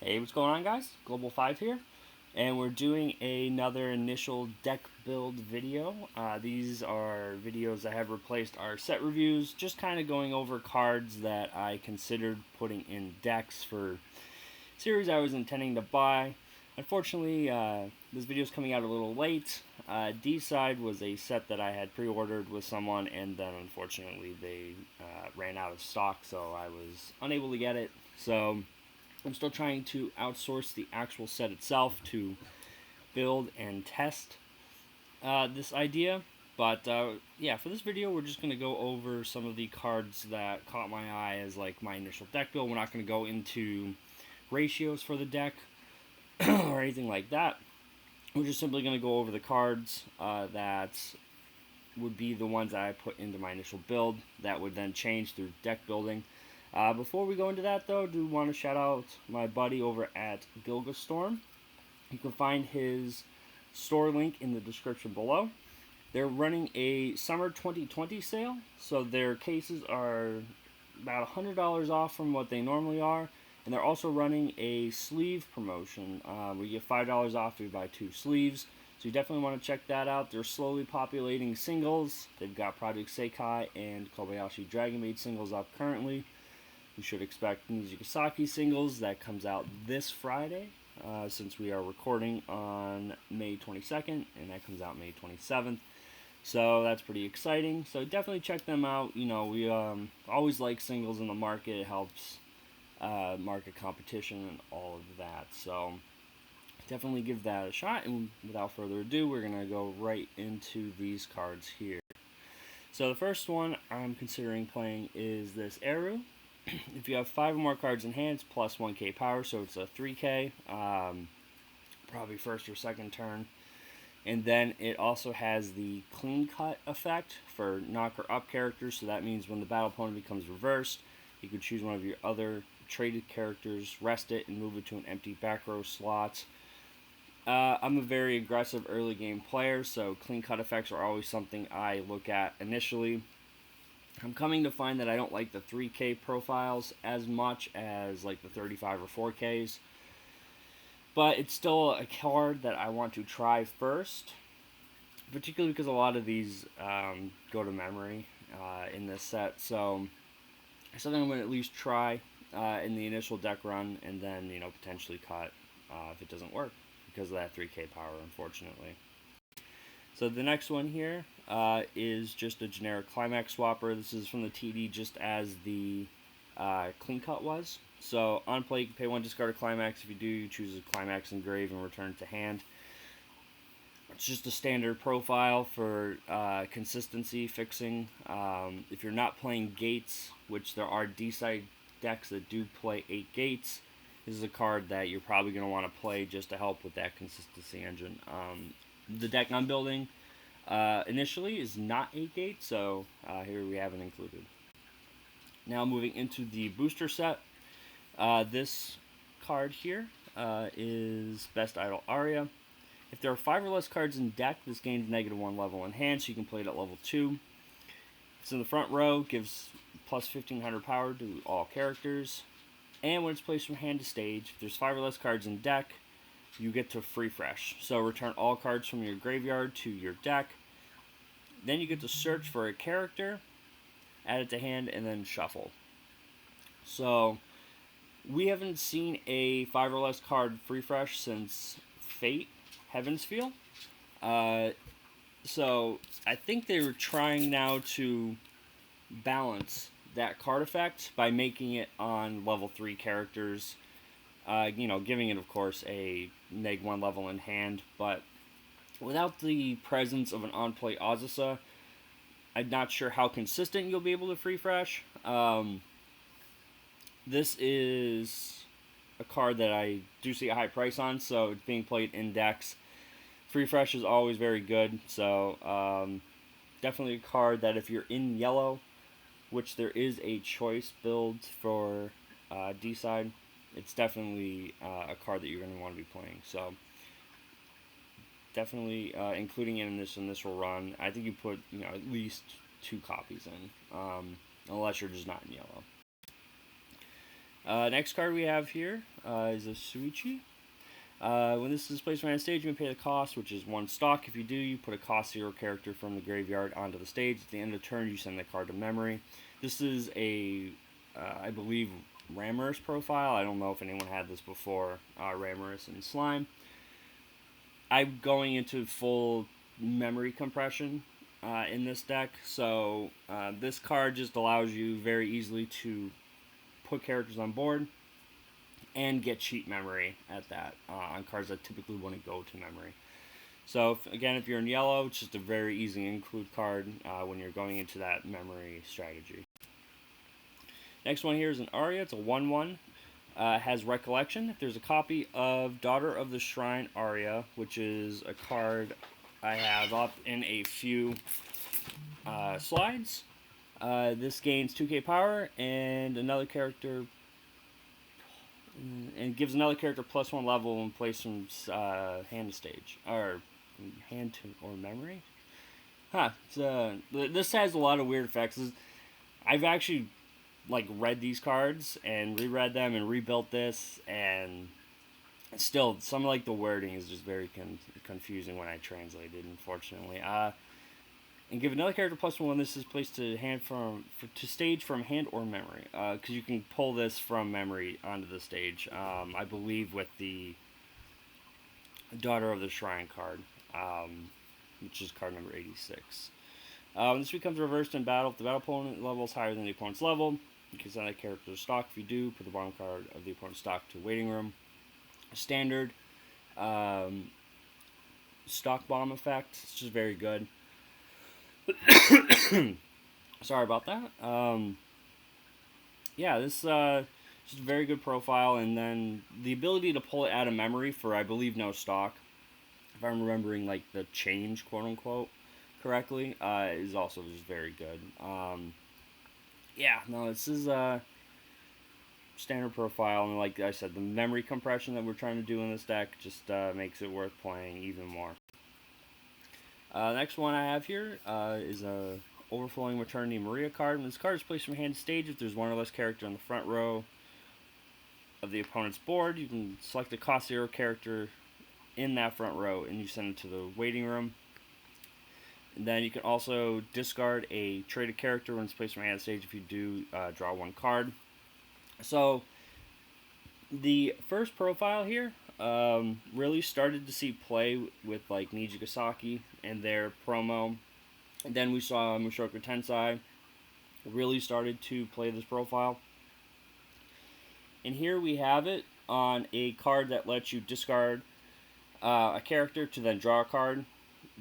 Hey, what's going on, guys? Global 5 here, and we're doing another initial deck build video. These are videos that have replaced our set reviews, just kind of going over cards that I considered putting in decks for series I was intending to buy. Unfortunately, this video is coming out a little late. D-Side was a set that I had pre-ordered with someone, and then unfortunately they ran out of stock, so I was unable to get it. So I'm still trying to outsource the actual set itself to build and test this idea. But yeah, for this video, we're just going to go over some of the cards that caught my eye as like my initial deck build. We're not going to go into ratios for the deck or anything like that. We're just simply going to go over the cards that would be the ones that I put into my initial build that would then change through deck building. Before we go into that, though, I do want to shout out my buddy over at Gilgastorm. You can find his store link in the description below. They're running a summer 2020 sale, so their cases are about $100 off from what they normally are, and they're also running a sleeve promotion where you get $5 off if you buy 2 sleeves. So you definitely want to check that out. They're slowly populating singles. They've got Project Seikai and Kobayashi Dragon Maid singles up currently. You should expect Nijikasaki singles that comes out this Friday, since we are recording on May 22nd, and that comes out May 27th. So that's pretty exciting. So definitely check them out. You know, we always like singles in the market. It helps market competition and all of that. So definitely give that a shot. And without further ado, we're going to go right into these cards here. So the first one I'm considering playing is this Aruto. If you have 5 or more cards in hand, it's plus 1k power, so it's a 3k, probably first or second turn. And then it also has the clean cut effect for knocker up characters, so that means when the battle opponent becomes reversed, you could choose one of your other traded characters, rest it, and move it to an empty back row slot. I'm a very aggressive early game player, so clean cut effects are always something I look at initially. I'm coming to find that I don't like the 3K profiles as much as like the 35 or 4Ks. But it's still a card that I want to try first. Particularly because a lot of these go to memory in this set. So it's something I'm going to at least try in the initial deck run. And then, you know, potentially cut if it doesn't work. Because of that 3K power, unfortunately. So the next one here is just a generic Climax Swapper. This is from the TD just as the Clean Cut was. So on play, you can pay 1, discard a Climax. If you do, you choose a Climax Engrave and return it to hand. It's just a standard profile for consistency fixing. If you're not playing gates, which there are D-side decks that do play 8 gates, this is a card that you're probably going to want to play just to help with that consistency engine. The deck I'm building initially is not 8 gate, so here we have it included. Now moving into the booster set, this card here is Best Idol Ariya. If there are 5 or less cards in deck, this gains -1 level in hand, so you can play it at level 2. It's in the front row, gives plus 1500 power to all characters. And when it's placed from hand to stage, if there's 5 or less cards in deck, you get to free fresh. So return all cards from your graveyard to your deck. Then you get to search for a character, add it to hand, and then shuffle. So we haven't seen a 5 or less card free fresh since Fate Heaven's Feel. So I think they were trying now to balance that card effect by making it on level 3 characters. You know, giving it, of course, a -1 level in hand, but without the presence of an on-play Azusa, I'm not sure how consistent you'll be able to free fresh. This is a card that I do see a high price on, so it's being played in decks. Free fresh is always very good, so definitely a card that if you're in yellow, which there is a choice build for D-side, it's definitely a card that you're going to want to be playing. So definitely including it in this initial run. I think you put at least 2 copies in, unless you're just not in yellow. Next card we have here is a Shuichi. When this is placed on the stage, you may pay the cost, which is 1 stock. If you do, you put a cost 0 character from the graveyard onto the stage. At the end of the turn, you send the card to memory. This is a, I believe, Ramorous profile. I don't know if anyone had this before, Ramorous and Slime. I'm going into full memory compression in this deck, so this card just allows you very easily to put characters on board and get cheap memory at that on cards that typically wouldn't go to memory. So again, if you're in yellow, it's just a very easy include card when you're going into that memory strategy. Next one here is an Ariya. It's a 1/1. Has Recollection. If there's a copy of Daughter of the Shrine Ariya, which is a card I have up in a few slides, this gains 2k power and another character, and gives another character +1 level and plays from hand to stage or hand to or memory. This has a lot of weird effects. I've actually read these cards and reread them and rebuilt this, and still some the wording is just very confusing when I translate it, unfortunately. And give another character +1 when this is placed to stage from hand or memory, because you can pull this from memory onto the stage. I believe with the Daughter of the Shrine card, which is card number 86. When this becomes reversed in battle, if the battle opponent level is higher than the opponent's level, you can send that character to stock. If you do, put the bottom card of the opponent's stock to waiting room. Standard stock bomb effect. It's just very good. Sorry about that. Yeah, this is just a very good profile, and then the ability to pull it out of memory for, I believe, no stock, if I'm remembering the change, quote unquote, correctly, is also just very good. Yeah, no, this is a standard profile, and like I said, the memory compression that we're trying to do in this deck just makes it worth playing even more. Next one I have here is a Overflowing Maternity Maria card. When this card is placed from hand to stage, if there's one or less character on the front row of the opponent's board, you can select a cost 0 character in that front row, and you send it to the waiting room. And then you can also discard a traded character when it's placed from hand to stage. If you do, draw 1 card. So the first profile here really started to see play with Nijigasaki and their promo. And then we saw Mushoku Tensei really started to play this profile. And here we have it on a card that lets you discard a character to then draw a card.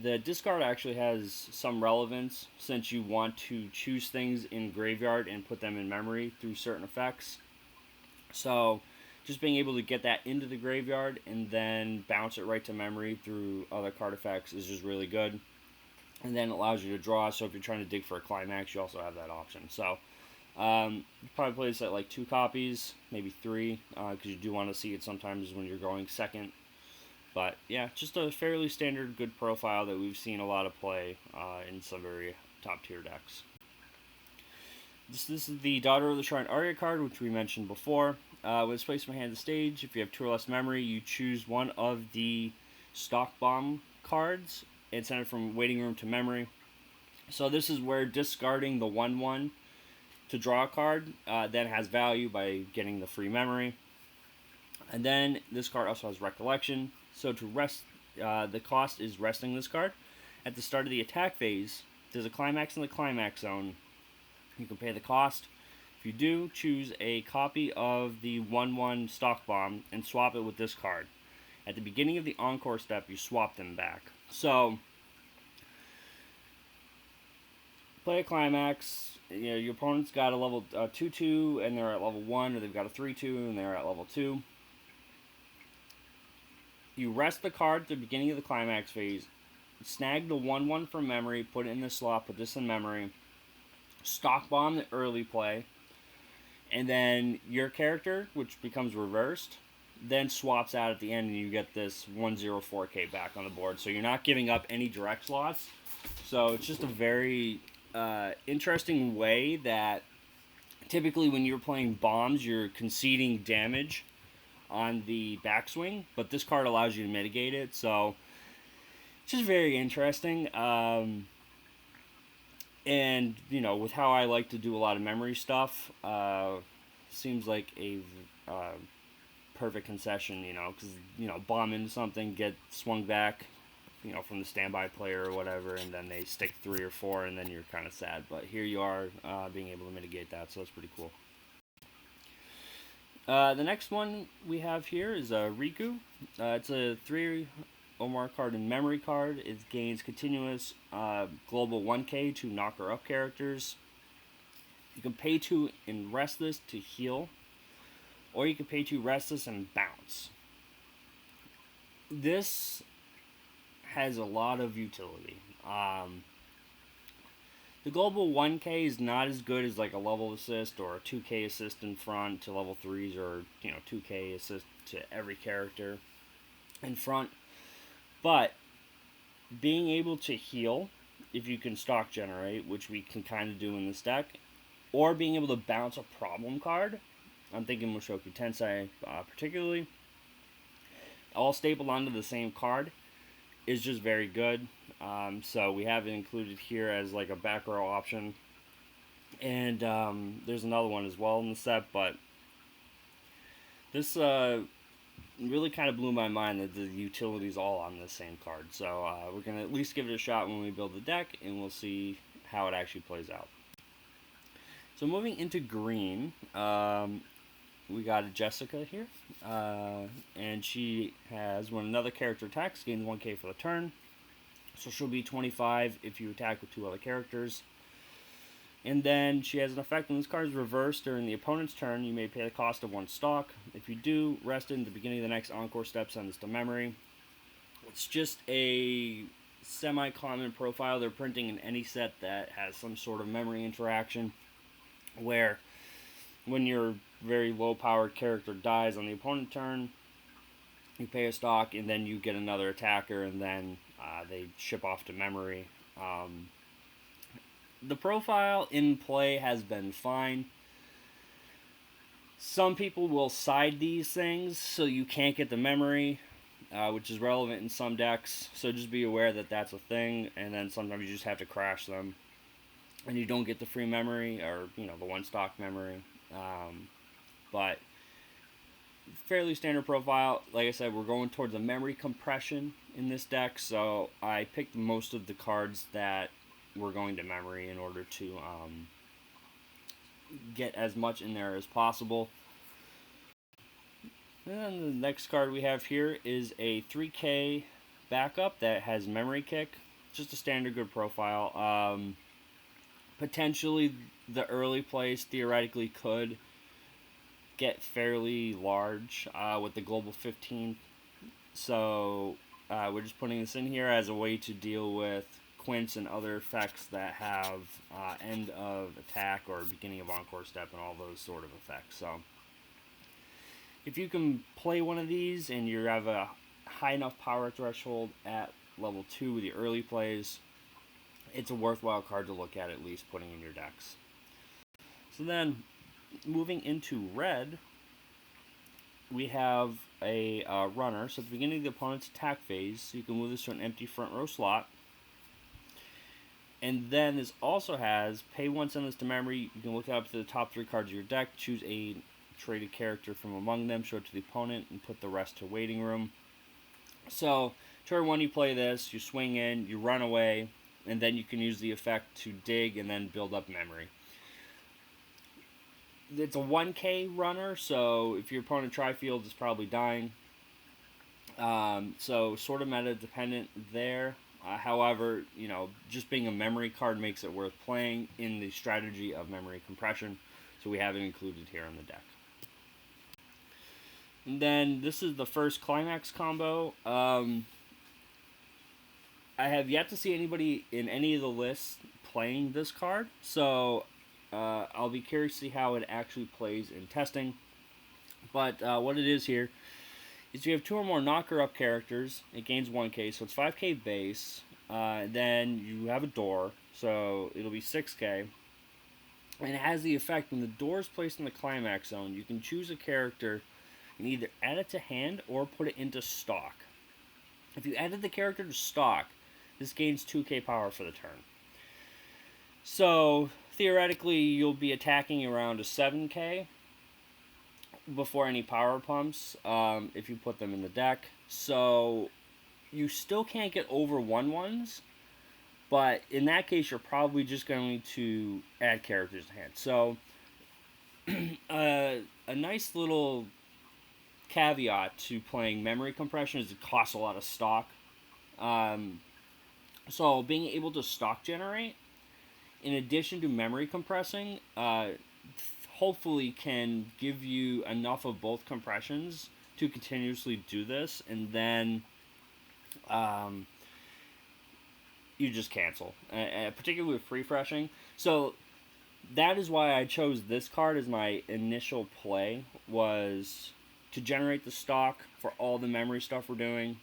The discard actually has some relevance since you want to choose things in graveyard and put them in memory through certain effects. So just being able to get that into the graveyard and then bounce it right to memory through other card effects is just really good. And then it allows you to draw, so if you're trying to dig for a climax, you also have that option. So you probably play this at 2 copies, maybe 3, because you do want to see it sometimes when you're going second. But yeah, just a fairly standard good profile that we've seen a lot of play in some very top tier decks. This is the Daughter of the Shrine Ariya card, which we mentioned before. When it's placed from hand to stage, if you have 2 or less memory, you choose one of the stock bomb cards and send it from waiting room to memory. So this is where discarding the 1/1 to draw a card then has value by getting the free memory. And then this card also has Recollection. So to rest, the cost is resting this card. At the start of the attack phase, there's a climax in the climax zone. You can pay the cost. If you do, choose a copy of the 1/1 stock bomb and swap it with this card. At the beginning of the encore step, you swap them back. So, play a climax. Your opponent's got a level 2/2 and they're at level 1, or they've got a 3/2 and they're at level 2. You rest the card at the beginning of the climax phase, snag the 1/1 from memory, put it in the slot, put this in memory, stock bomb the early play, and then your character, which becomes reversed, then swaps out at the end and you get this 104k back on the board. So you're not giving up any direct slots. So it's just a very interesting way that typically when you're playing bombs, you're conceding damage on the backswing, but this card allows you to mitigate it, so it's just very interesting. And, you know, with how I like to do a lot of memory stuff, seems like a perfect concession, you know, because, you know, bomb into something, get swung back, you know, from the standby player or whatever, and then they stick 3 or 4, and then you're kind of sad. But here you are being able to mitigate that, so that's pretty cool. The next one we have here is Riku. It's a 3 or more card and memory card. It gains continuous global 1k to knocker up characters. You can pay 2 and Restless to heal, or you can pay 2 Restless and bounce. This has a lot of utility. The global 1k is not as good as like a level assist or a 2k assist in front to level 3s, or, you know, 2k assist to every character in front. But being able to heal, if you can stock generate, which we can kind of do in this deck, or being able to bounce a problem card, I'm thinking Mushoku Tensei particularly, all stapled onto the same card, is just very good. So we have it included here as like a back row option. And there's another one as well in the set, but this really kind of blew my mind that the utility's all on the same card. So we're going to at least give it a shot when we build the deck, and we'll see how it actually plays out. So moving into green, we got a Jessica here, and she has, when another character attacks, gains 1k for the turn. So she'll be 25 if you attack with 2 other characters. And then she has an effect when this card is reversed during the opponent's turn. You may pay the cost of 1 stock. If you do, rest it at the beginning of the next Encore step, send this to memory. It's just a semi-common profile they're printing in any set that has some sort of memory interaction, where when your very low-powered character dies on the opponent turn, you pay a stock, and then you get another attacker, and then they ship off to memory. The profile in play has been fine. Some people will side these things so you can't get the memory, which is relevant in some decks. So just be aware that that's a thing, and then sometimes you just have to crash them, and you don't get the free memory, or, you know, the 1 stock memory. But fairly standard profile. Like I said, we're going towards a memory compression in this deck, so I picked most of the cards that were going to memory in order to get as much in there as possible. And the next card we have here is a 3k backup that has memory kick. Just a standard good profile. Potentially the early plays theoretically could get fairly large with the global 15. So we're just putting this in here as a way to deal with Quints and other effects that have end of attack or beginning of Encore step and all those sort of effects. So if you can play one of these and you have a high enough power threshold at level 2 with your early plays, it's a worthwhile card to look at least putting in your decks. So then, moving into red, we have a runner. So at the beginning of the opponent's attack phase, you can move this to an empty front row slot. And then this also has, pay 1, send this to memory. You can look up to the top 3 cards of your deck, choose a traded character from among them, show it to the opponent, and put the rest to waiting room. So, turn 1 you play this, you swing in, you run away, and then you can use the effect to dig and then build up memory. It's a 1k runner, so if your opponent tri-fields, it's probably dying. So sort of meta dependent there. However, you know, just being a memory card makes it worth playing in the strategy of memory compression. So we have it included here on the deck. And then this is the first climax combo. I have yet to see anybody in any of the lists playing this card, so I'll be curious to see how it actually plays in testing. But what it is here is you have 2 or more knocker up characters. It gains 1k, so it's 5k base. Then you have a door, so it'll be 6k. And it has the effect when the door is placed in the climax zone, you can choose a character and either add it to hand or put it into stock. If you added the character to stock, this gains 2k power for the turn. So, theoretically, you'll be attacking around a 7k before any power pumps if you put them in the deck. So, you still can't get over 1/1s, but in that case, you're probably just going to add characters to hand. So, a nice little caveat to playing memory compression is it costs a lot of stock. So, being able to stock generate, in addition to memory compressing, hopefully can give you enough of both compressions to continuously do this, and then you just cancel, particularly with refreshing. So that is why I chose this card as my initial play, was to generate the stock for all the memory stuff we're doing,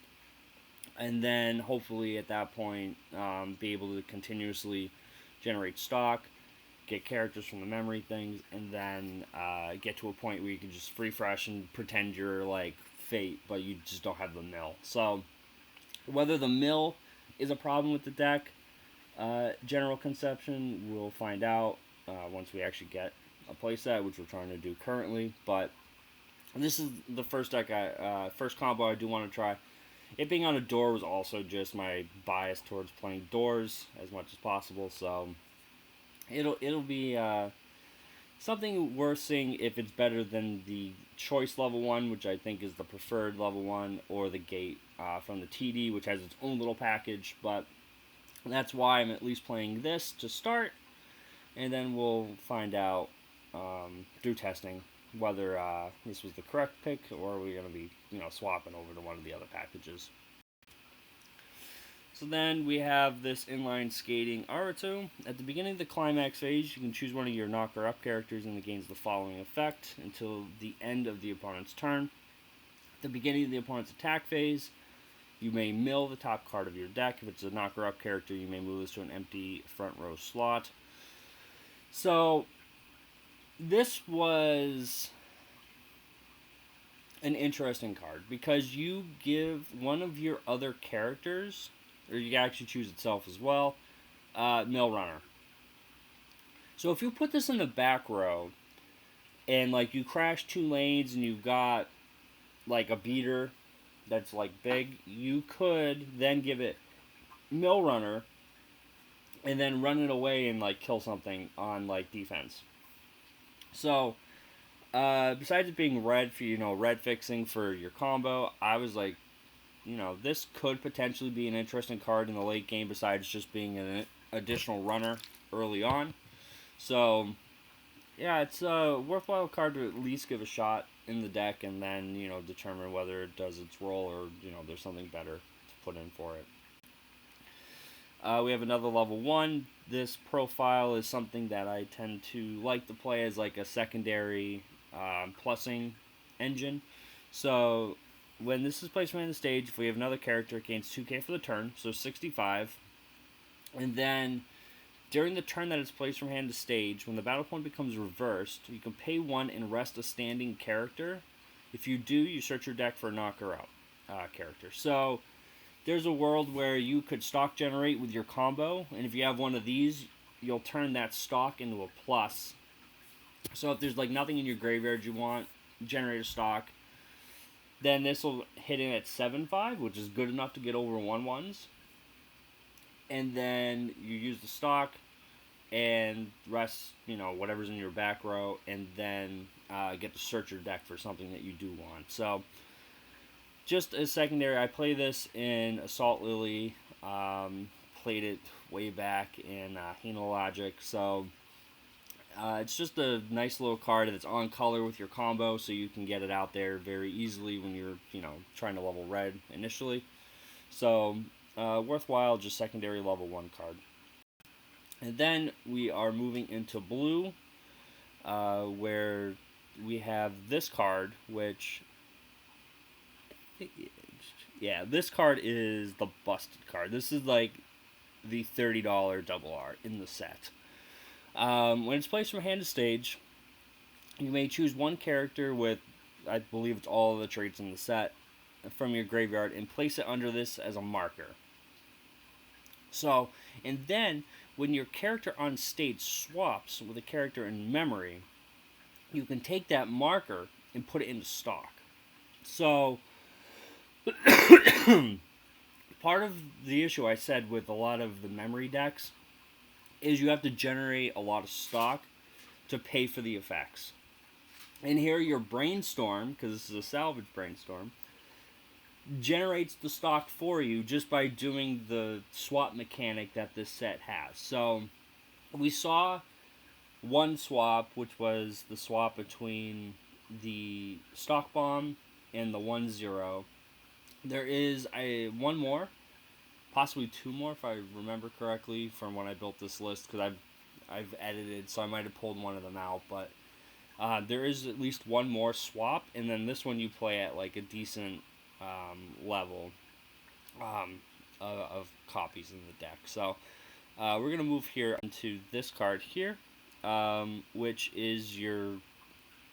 and then hopefully at that point be able to continuously generate stock, get characters from the memory things, and then get to a point where you can just refresh and pretend you're like Fate, but you just don't have the mill. So whether the mill is a problem with the deck, general conception, we'll find out once we actually get a playset, which we're trying to do currently. But this is the first deck, first combo I do want to try. It being on a door was also just my bias towards playing doors as much as possible, so it'll be something worth seeing if it's better than the choice level 1, which I think is the preferred level 1, or the gate from the TD, which has its own little package. But that's why I'm at least playing this to start, and then we'll find out through testing whether this was the correct pick, or we're going to be swapping over to one of the other packages. So then we have this inline skating Aruto. At the beginning of the climax phase, you can choose one of your knocker up characters, and it gains the following effect until the end of the opponent's turn. At the beginning of the opponent's attack phase, you may mill the top card of your deck. If it's a knocker up character, you may move this to an empty front row slot. So this was an interesting card because you give one of your other characters, or you can actually choose itself as well, mill runner. So if you put this in the back row and like you crash 2 lanes and you've got like a beater that's like big, you could then give it mill runner and then run it away and like kill something on like defense. So besides it being red for red fixing for your combo, I was like, this could potentially be an interesting card in the late game besides just being an additional runner early on. So yeah, it's a worthwhile card to at least give a shot in the deck, and then determine whether it does its role or there's something better to put in for it. We have another level 1. This profile is something that I tend to like to play as like a secondary plussing engine. So when this is placed on the stage, if we have another character, it gains 2k for the turn, so 65. And then during the turn that it's placed from hand to stage, when the battle point becomes reversed, you can pay 1 and rest a standing character. If you do, you search your deck for a knocker out character. So there's a world where you could stock generate with your combo, and if you have one of these, you'll turn that stock into a plus. So if there's like nothing in your graveyard you want, generate a stock, then this will hit in at 7/5, which is good enough to get over 1/1s. And then you use the stock and rest, whatever's in your back row, and then get to search your deck for something that you do want. So just as secondary, I play this in Assault Lily. Played it way back in Hino Logic. So it's just a nice little card that's on color with your combo, so you can get it out there very easily when you're, trying to level red initially. So worthwhile, just secondary level 1 card. And then we are moving into blue, where we have this card, which, yeah, this card is the busted card. This is like the $30 double art in the set. When it's placed from hand to stage, you may choose one character with, I believe it's all of the traits in the set, from your graveyard and place it under this as a marker. So, and then when your character on stage swaps with a character in memory, you can take that marker and put it into stock. So, part of the issue I said with a lot of the memory decks is you have to generate a lot of stock to pay for the effects. And here your brainstorm, because this is a salvage brainstorm, generates the stock for you just by doing the swap mechanic that this set has. So we saw one swap, which was the swap between the stock bomb and the 1-0. There is one more, possibly two more if I remember correctly from when I built this list, because I've edited, so I might have pulled one of them out, but there is at least one more swap, and then this one you play at like a decent level of copies in the deck. So we're going to move here into this card here, which is your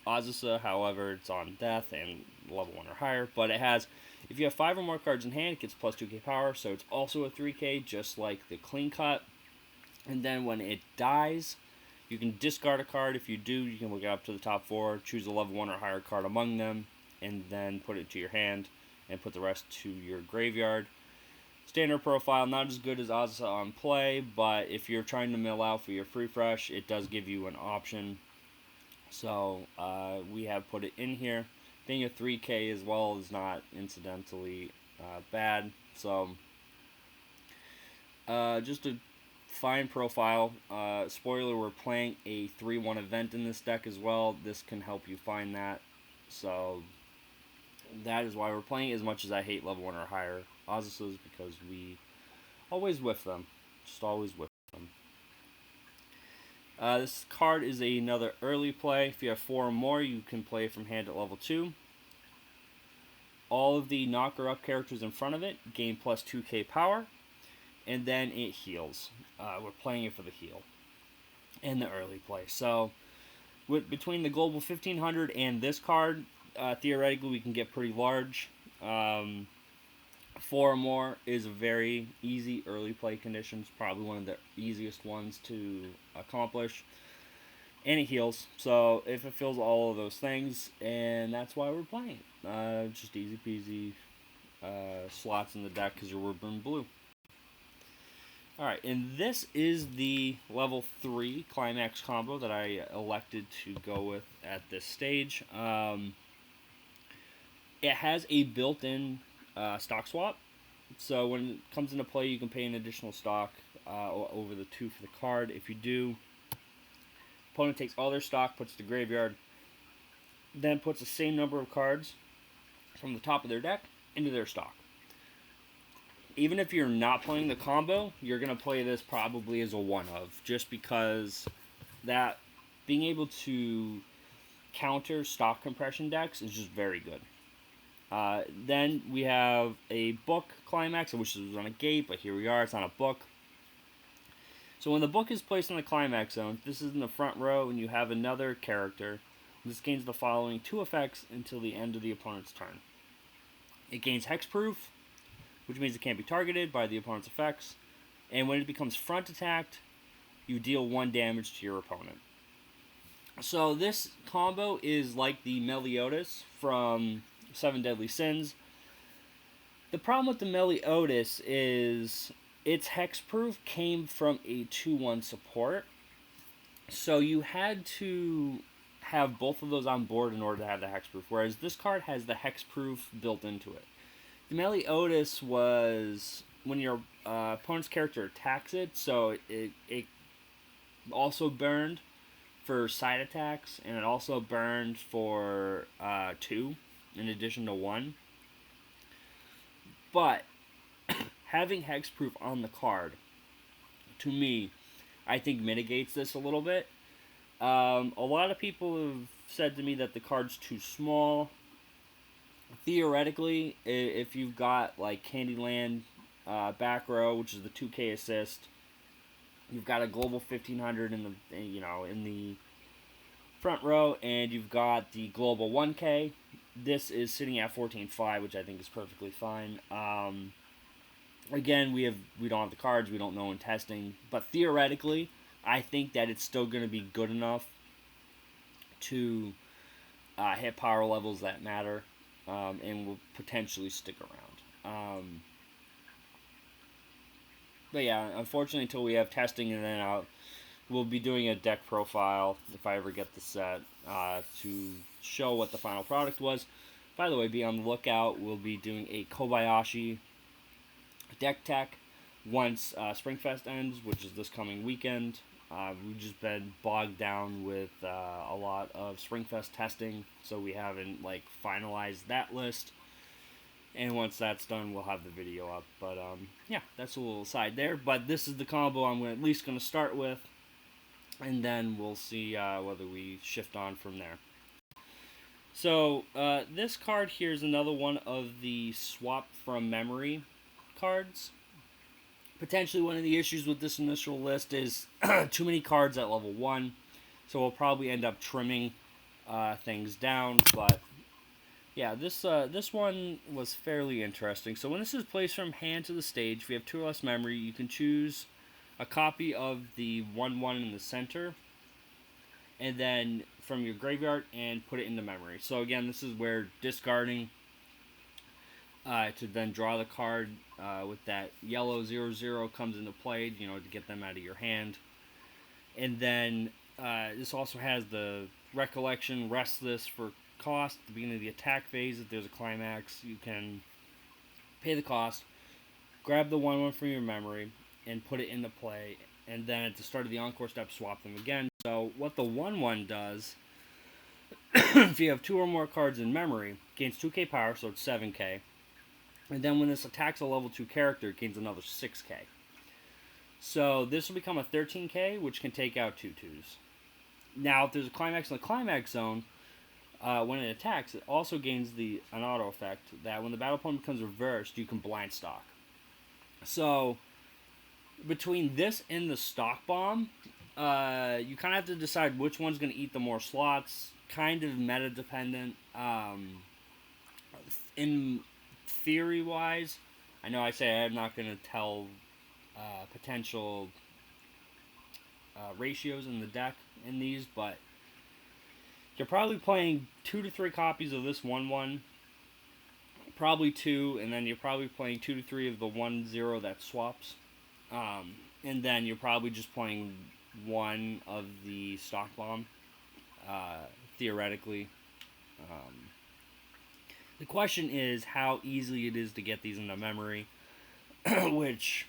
Azusa. However, it's on death and level 1 or higher, but it has, if you have 5 or more cards in hand, it gets plus 2k power, so it's also a 3k, just like the clean cut. And then when it dies, you can discard a card. If you do, you can look it up to the top 4, choose a level 1 or higher card among them, and then put it to your hand, and put the rest to your graveyard. Standard profile, not as good as Azusa on play, but if you're trying to mill out for your free fresh, it does give you an option. So we have put it in here. Being a 3k as well is not incidentally bad. So just a fine profile. Spoiler, we're playing a 3-1 event in this deck as well. This can help you find that. So that is why we're playing, as much as I hate level 1 or higher Azusas, because we always whiff them. Just always whiff them. This card is another early play. If you have 4 or more, you can play from hand at level 2. All of the knocker up characters in front of it gain plus 2k power, and then it heals. We're playing it for the heal in the early play. So between the Global 1500 and this card, theoretically we can get pretty large. 4 or more is a very easy early play conditions, probably one of the easiest ones to accomplish. And it heals, so if it fills all of those things, and that's why we're playing. Just easy peasy slots in the deck because you're in blue. Alright, and this is the level 3 climax combo that I elected to go with at this stage. It has a built-in stock swap, so when it comes into play you can pay an additional stock over the 2 for the card. If you do, opponent takes all their stock, puts it to graveyard, then puts the same number of cards from the top of their deck into their stock. Even if you're not playing the combo, you're going to play this probably as a one-of, just because that being able to counter stock compression decks is just very good. Then we have a book climax. I wish this was on a gate, but here we are. It's on a book. So when the book is placed in the climax zone, this is in the front row, and you have another character. This gains the following 2 effects until the end of the opponent's turn. It gains hexproof, which means it can't be targeted by the opponent's effects. And when it becomes front attacked, you deal 1 damage to your opponent. So this combo is like the Meliodas from 7 Deadly Sins. The problem with the Meliodas is its hexproof came from a 2-1 support. So you had to have both of those on board in order to have the hexproof, whereas this card has the hexproof built into it. The Meliodas was when your opponent's character attacks it, so it also burned for side attacks, and it also burned for 2 in addition to 1. But having hexproof on the card, to me, I think mitigates this a little bit. A lot of people have said to me that the card's too small. Theoretically, if you've got like Candyland back row, which is the 2k assist, You've got a global 1500 in the in the front row, and you've got the global 1K. This is sitting at 14.5, which I think is perfectly fine. Again, we don't have the cards, we don't know in testing, but theoretically, I think that it's still going to be good enough to hit power levels that matter, and will potentially stick around. But yeah, unfortunately, until we have testing, and then we'll be doing a deck profile if I ever get the set to show what the final product was. By the way, be on the lookout. We'll be doing a Kobayashi deck tech once Springfest ends, which is this coming weekend. We've just been bogged down with a lot of Springfest testing, so we haven't finalized that list. And once that's done, we'll have the video up. But yeah, that's a little aside there. But this is the combo I'm at least going to start with, and then we'll see whether we shift on from there. So this card here is another one of the swap from memory cards. Potentially one of the issues with this initial list is too many cards at level 1, so we'll probably end up trimming things down. But yeah, this one was fairly interesting. So when this is placed from hand to the stage, if you have 2 or less memory, you can choose a copy of the 1/1 in the center, and then from your graveyard, and put it into memory. So again, this is where discarding to then draw the card with that yellow 0/0 comes into play, to get them out of your hand. And then this also has the recollection, restless for cost. At the beginning of the attack phase, if there's a climax, you can pay the cost, grab the 1/1 from your memory, and put it into play. And then at the start of the encore step, swap them again. So what the 1/1 does, if you have 2 or more cards in memory, gains 2k power, so it's 7k. And then when this attacks a level 2 character, it gains another 6k. So this will become a 13k, which can take out 2/2s. Now, if there's a climax in the climax zone, when it attacks, it also gains an auto effect that when the battle opponent becomes reversed, you can blind stock. So between this and the stock bomb, you kind of have to decide which one's going to eat the more slots. Kind of meta dependent. In theory wise, I know I say I'm not going to tell potential ratios in the deck in these, but you're probably playing 2 to 3 copies of this 1/1, probably 2, and then you're probably playing 2 to 3 of the 1/0 that swaps, and then you're probably just playing 1 of the stock bomb, theoretically. The question is how easy it is to get these into memory, which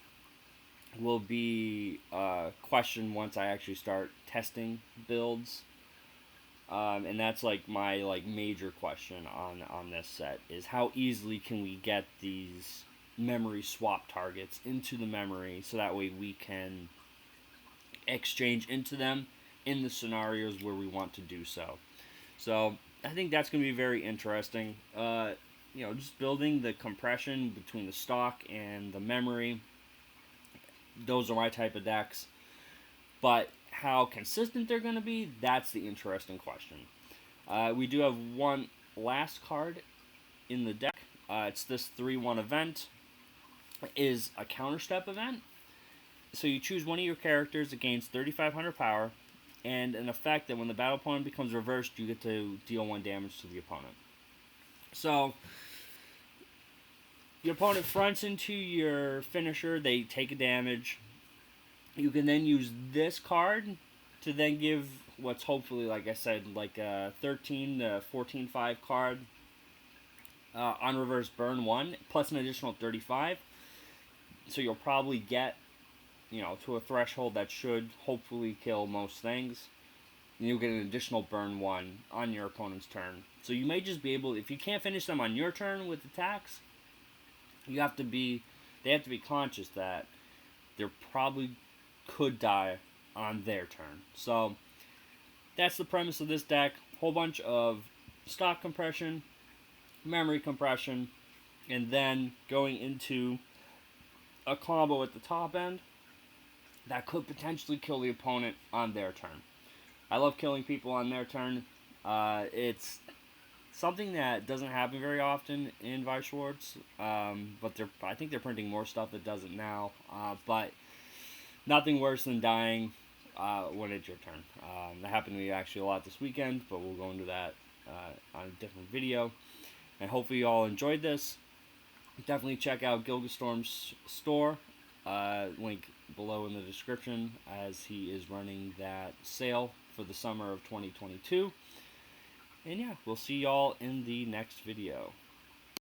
will be a question once I actually start testing builds. And that's my major question on this set is how easily can we get these memory swap targets into the memory so that way we can exchange into them in the scenarios where we want to do so. So I think that's going to be very interesting. Just building the compression between the stock and the memory. Those are my type of decks. But how consistent they're going to be, that's the interesting question. We do have one last card in the deck. It's this 3/1 event. It is a counterstep event. So you choose one of your characters that gains 3,500 power, and an effect that when the battle opponent becomes reversed, you get to deal 1 damage to the opponent. So your opponent fronts into your finisher, they take a damage. You can then use this card to then give what's hopefully, like I said, a 13 to 14/5 card on reverse burn 1, plus an additional 35. So you'll probably get, to a threshold that should hopefully kill most things. And you'll get an additional burn 1 on your opponent's turn. So you may just be able, if you can't finish them on your turn with attacks, they have to be conscious that they probably could die on their turn. So that's the premise of this deck. Whole bunch of stock compression, memory compression, and then going into a combo at the top end that could potentially kill the opponent on their turn. I love killing people on their turn. It's something that doesn't happen very often in Weiss Schwarz, but I think they're printing more stuff that does it now. But nothing worse than dying when it's your turn. That happened to me actually a lot this weekend, but we'll go into that on a different video. And hopefully you all enjoyed this. Definitely check out Gilgastorm's store. Link below in the description, as he is running that sale for the summer of 2022. And yeah, we'll see y'all in the next video.